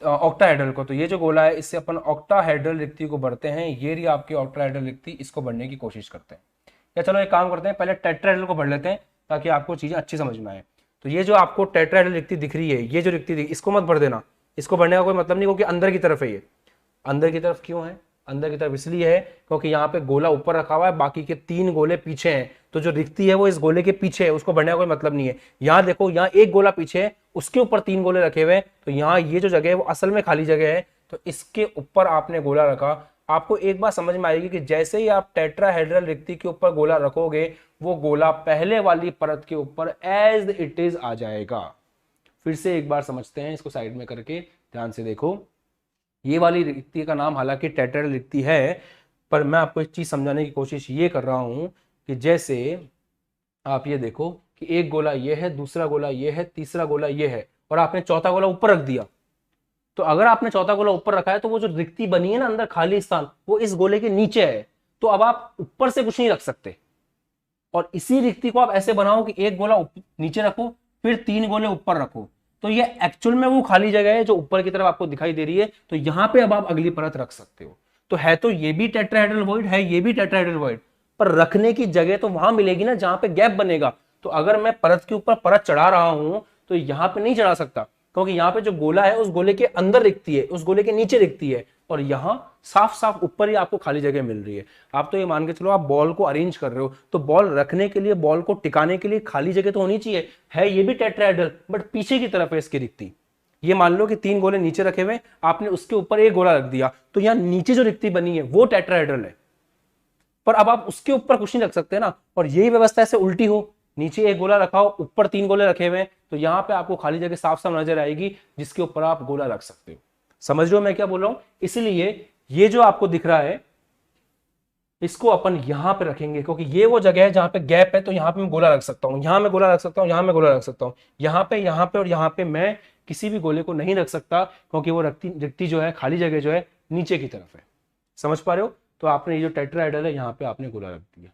ऑक्टाहेड्रल को। तो ये जो गोला है इससे अपन ऑक्टाहेड्रल रिक्ति को भरते हैं। ये रही आपकी ऑक्टाहेड्रल रिक्ति, इसको भरने की कोशिश करते हैं। या चलो एक काम करते हैं, पहले टेट्राहेड्रल को भर लेते हैं ताकि आपको चीजें अच्छी समझ में आए। तो ये जो आपको टेट्राहेड्रल रिक्ति दिख रही है, ये जो रिक्ति इसको मत भर देना, इसको भरने का कोई मतलब नहीं, क्योंकि अंदर की तरफ है। ये अंदर की तरफ क्यों है? अंदर की तरफ इसलिए है क्योंकि यहाँ पे गोला ऊपर रखा हुआ है, बाकी के 3 गोले पीछे हैं। तो जो रिक्ति है वो इस गोले के पीछे है, उसको भरने का कोई मतलब नहीं है। यहाँ देखो, यहाँ एक गोला पीछे है, उसके ऊपर 3 गोले रखे हुए हैं, तो यहाँ ये जो जगह है वो असल में खाली जगह है। तो इसके ऊपर आपने गोला रखा। आपको एक बात समझ में आएगी कि जैसे ही आप टेट्राहेड्रल रिक्ति के ऊपर गोला रखोगे, वो गोला पहले वाली परत के ऊपर एज इट इज आ जाएगा। फिर से एक बार समझते हैं इसको, साइड में करके ध्यान से देखो। ये वाली रिक्ति का नाम हालांकि टेट्राहेड्रल रिक्ति है, पर मैं आपको एक चीज समझाने की कोशिश ये कर रहा हूं कि जैसे आप ये देखो कि एक गोला ये है, दूसरा गोला ये है, तीसरा गोला ये है, और आपने चौथा गोला ऊपर रख दिया। तो अगर आपने चौथा गोला ऊपर रखा है तो वो जो रिक्ति बनी है ना अंदर खाली स्थान, वो इस गोले के नीचे है। तो अब आप ऊपर से कुछ नहीं रख सकते, और इसी रिक्ति को आप ऐसे बनाओ कि एक गोला नीचे रखो, फिर 3 गोले ऊपर रखो। तो ये एक्चुअल में वो खाली जगह है जो ऊपर की तरफ आपको दिखाई दे रही है। तो यहां पे अब आप अगली परत रख सकते हो। तो है तो ये भी टेट्राहेड्रल वॉइड है, ये भी टेट्राहेड्रल वॉइड, पर रखने की जगह तो वहां मिलेगी ना जहां पे गैप बनेगा। तो अगर मैं परत के ऊपर परत चढ़ा रहा हूं तो यहां पे नहीं चढ़ा सकता, क्योंकि यहाँ पे जो गोला है उस गोले के अंदर रिक्ति है, उस गोले के नीचे रिक्ति है, और यहाँ साफ साफ ऊपर ही आपको खाली जगह मिल रही है। आप तो ये मान के चलो आप बॉल को अरेंज कर रहे हो, तो बॉल रखने के लिए, बॉल को टिकाने के लिए खाली जगह तो होनी चाहिए। है ये भी टेट्राहेड्रल, बट पीछे की तरफ है इसकी रिक्ति। ये मान लो कि 3 गोले नीचे रखे हुए, आपने उसके ऊपर एक गोला रख दिया, तो यहाँ नीचे जो रिक्ति बनी है वो टेट्राहेड्रल है। पर अब आप उसके ऊपर कुछ नहीं रख सकते ना, और यही व्यवस्था ऐसे उल्टी हो, नीचे एक गोला रखा हो, ऊपर 3 गोले रखे हुए हैं, तो यहां पे आपको खाली जगह साफ साफ नजर आएगी जिसके ऊपर आप गोला रख सकते हो। समझ रहे हो मैं क्या बोल रहा हूं? इसलिए ये जो आपको दिख रहा है इसको अपन यहां पे रखेंगे, क्योंकि ये वो जगह है जहां पे गैप है। तो यहां पे मैं गोला रख सकता हूं, यहां मैं गोला रख सकता हूं, यहां मैं गोला रख सकता हूं, यहां पे और यहां पे मैं किसी भी गोले को नहीं रख सकता, क्योंकि वो रिक्ति जो है, खाली जगह जो है, नीचे की तरफ है। समझ पा रहे हो? तो आपने ये जो टेट्राहेड्रल है यहां पे आपने गोला रख दिया।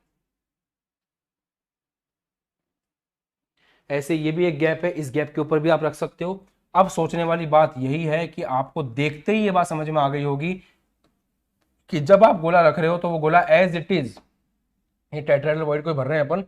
ऐसे ये भी एक गैप है, इस गैप के ऊपर भी आप रख सकते हो। अब सोचने वाली बात यही है कि आपको देखते ही ये बात समझ में आ गई होगी कि जब आप गोला रख रहे हो तो वो गोला एज इट इज, ये टेट्राहेड्रल वॉइड को भर रहे हैं अपन,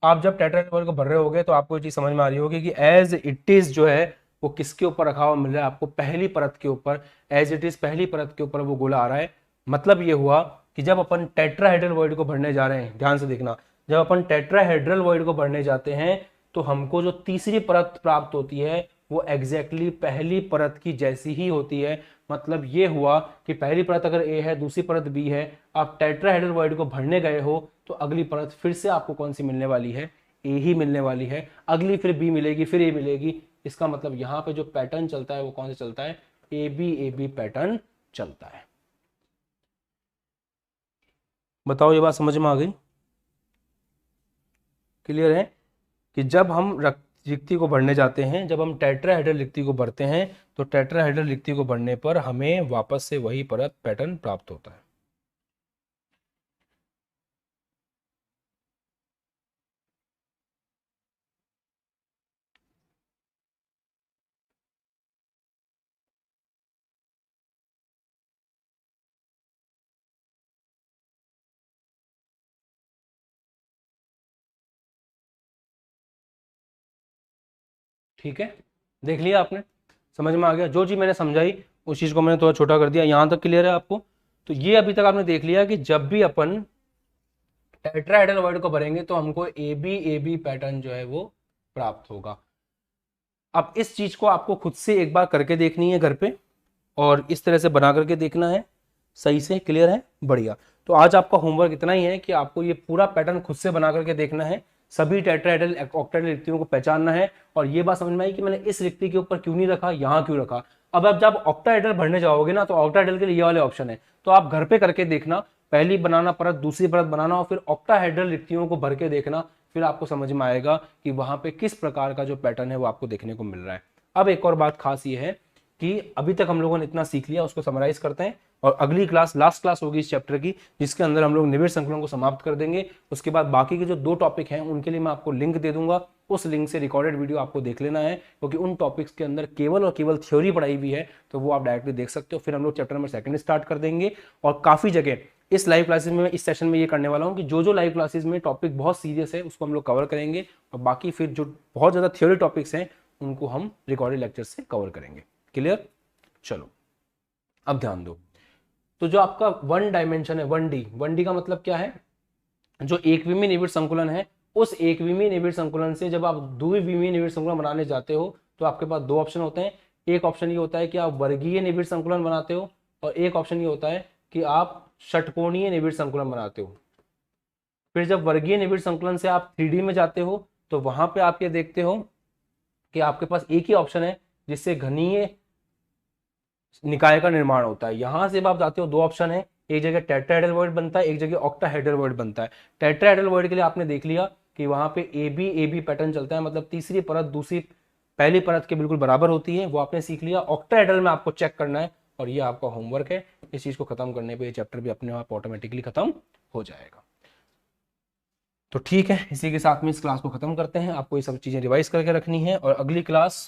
आप जब टेट्राहेड्रल वॉइड को भर रहे होगे तो आपको ये चीज समझ में आ रही होगी कि एज इट इज जो है वो किसके ऊपर रखा हुआ मिल रहा है आपको, पहली परत के ऊपर, एज इट इज पहली परत के ऊपर वो गोला आ रहा है। मतलब ये हुआ कि जब अपन टेट्राहेड्रल वॉइड को भरने जा रहे हैं, ध्यान से देखना, जब अपन टेट्राहेड्रल वॉइड को भरने जाते हैं तो हमको जो तीसरी परत प्राप्त होती है वो एग्जैक्टली पहली परत की जैसी ही होती है। मतलब ये हुआ कि पहली परत अगर ए है, दूसरी परत बी है, आप टेट्राहेड्रल वॉइड को भरने गए हो तो अगली परत फिर से आपको कौन सी मिलने वाली है, ए ही मिलने वाली है, अगली फिर बी मिलेगी, फिर ए मिलेगी। इसका मतलब यहाँ पे जो पैटर्न चलता है वो कौन सा चलता है, ए बी पैटर्न चलता है। बताओ ये बात समझ में आ गई, क्लियर है? कि जब हम रिक्ति को भरने जाते हैं, जब हम टेट्राहेड्रल रिक्ति को भरते हैं तो टेट्राहेड्रल रिक्ति को भरने पर हमें वापस से वही परत पैटर्न प्राप्त होता है। ठीक है, देख लिया आपने, समझ में आ गया? जो चीज मैंने समझाई उस चीज को मैंने थोड़ा छोटा कर दिया, यहां तक क्लियर है आपको? तो ये अभी तक आपने देख लिया कि जब भी अपन टेट्राहेड्रल वॉइड को भरेंगे तो हमको ए बी पैटर्न जो है वो प्राप्त होगा। अब इस चीज को आपको खुद से एक बार करके देखनी है घर पे, और इस तरह से बना करके देखना है, सही से, क्लियर है? बढ़िया। तो आज आपका होमवर्क इतना ही है कि आपको ये पूरा पैटर्न खुद से बना करके देखना है, सभी टेट्राहेड्रल ऑक्टाहेड्रल रिक्तियों को पहचानना है, और ये बात समझ में आई कि मैंने इस रिक्ति के ऊपर क्यों नहीं रखा, यहाँ क्यों रखा। अब आप जब ऑक्टाहेड्रल भरने जाओगे ना तो ऑक्टाहेड्रल के लिए ये वाले ऑप्शन है, तो आप घर पे करके देखना, पहली बनाना परत, दूसरी परत बनाना, और फिर ऑक्टाहेड्रल रिक्तियों को भर के देखना, फिर आपको समझ में आएगा कि वहां पे किस प्रकार का जो पैटर्न है वो आपको देखने को मिल रहा है। अब एक और बात खास ये है कि अभी तक हम लोगों ने इतना सीख लिया, उसको समराइज करते हैं, और अगली क्लास लास्ट क्लास होगी इस चैप्टर की, जिसके अंदर हम लोग निबिड़ संकुलन को समाप्त कर देंगे। उसके बाद बाकी के जो 2 टॉपिक हैं उनके लिए मैं आपको लिंक दे दूंगा, उस लिंक से रिकॉर्डेड वीडियो आपको देख लेना है, क्योंकि उन टॉपिक्स के अंदर केवल और केवल थ्योरी पढ़ाई हुई है, तो वो आप डायरेक्टली देख सकते हो। फिर हम लोग चैप्टर नंबर 2 स्टार्ट कर देंगे, और काफी जगह इस लाइव क्लासेस में, इस सेशन में ये करने वाला हूँ कि जो लाइव क्लासेस में टॉपिक बहुत सीरियस है उसको हम लोग कवर करेंगे, और बाकी फिर जो बहुत ज्यादा थ्योरी टॉपिक्स हैं उनको हम रिकॉर्डेड लेक्चर से कवर करेंगे। क्लियर? चलो अब ध्यान दो। तो जो आपका 1 डायमेंशन है, 1D का मतलब क्या है, जो एक विमीय निबिड़ संकुलन है, उस एक विमीय निबिड़ संकुलन से जब आप द्विविमीय निबिड़ संकुलन बनाने जाते हो तो आपके पास 2 ऑप्शन होते हैं। एक ऑप्शन ये होता है कि आप वर्गीय निबिड़ संकुलन बनाते हो, और एक ऑप्शन ये होता है कि आप षटकोणीय निबिड़ संकुलन बनाते हो। फिर जब वर्गीय निबिड़ संकुलन से आप 3D में जाते हो तो वहां पे आप ये देखते हो कि आपके पास एक ही ऑप्शन है जिससे घनीय निकाय का निर्माण होता है। यहां से आप जाते हो, 2 ऑप्शन है, एक जगह टेट्राहेड्रल वॉइड बनता है, एक जगह ऑक्टाहेड्रल वॉइड बनता है। टेट्राहेड्रल वॉइड के लिए आपने देख लिया कि वहां पे ए बी पैटर्न चलता है, मतलब तीसरी परत दूसरी पहली परत के बिल्कुल बराबर होती है, वो आपने सीख लिया। ऑक्टाहेड्रल में आपको चेक करना है, और ये आपका होमवर्क है। इस चीज को खत्म करने पे ये चैप्टर भी अपने आप ऑटोमेटिकली खत्म हो जाएगा। तो ठीक है, इसी के साथ में इस क्लास को खत्म करते हैं। आपको ये सब चीजें रिवाइज करके रखनी है और अगली क्लास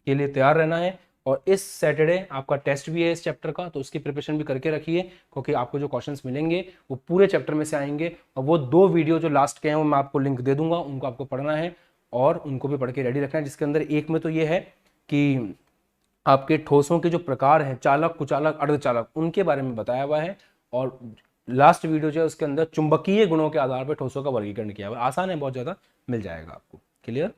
के लिए तैयार रहना है। और इस सैटरडे आपका टेस्ट भी है इस चैप्टर का, तो उसकी प्रिपरेशन भी करके रखिए, क्योंकि आपको जो क्वेश्चंस मिलेंगे वो पूरे चैप्टर में से आएंगे। और वो 2 वीडियो जो लास्ट के हैं वो मैं आपको लिंक दे दूंगा, उनको आपको पढ़ना है और उनको भी पढ़ के रेडी रखना है। जिसके अंदर एक में तो ये है कि आपके ठोसों के जो प्रकार हैं, चालक, कुचालक, अर्धचालक, उनके बारे में बताया हुआ है। और लास्ट वीडियो जो है उसके अंदर चुंबकीय गुणों के आधार पर ठोसों का वर्गीकरण किया हुआ है। आसान है, बहुत ज्यादा, मिल जाएगा आपको। क्लियर?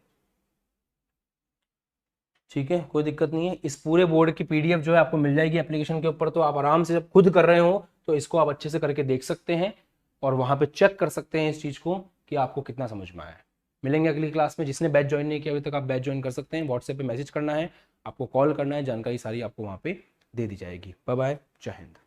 ठीक है, कोई दिक्कत नहीं है। इस पूरे बोर्ड की पीडीएफ जो है आपको मिल जाएगी एप्लीकेशन के ऊपर, तो आप आराम से जब खुद कर रहे हो तो इसको आप अच्छे से करके देख सकते हैं और वहां पे चेक कर सकते हैं इस चीज को कि आपको कितना समझ में आया है। मिलेंगे अगली क्लास में। जिसने बैच ज्वाइन नहीं किया अभी तक, आप बैच ज्वाइन कर सकते हैं। व्हाट्सएप पे मैसेज करना है, आपको कॉल करना है, जानकारी सारी आपको वहां पे दे दी जाएगी। बाय बाय, जय हिंद।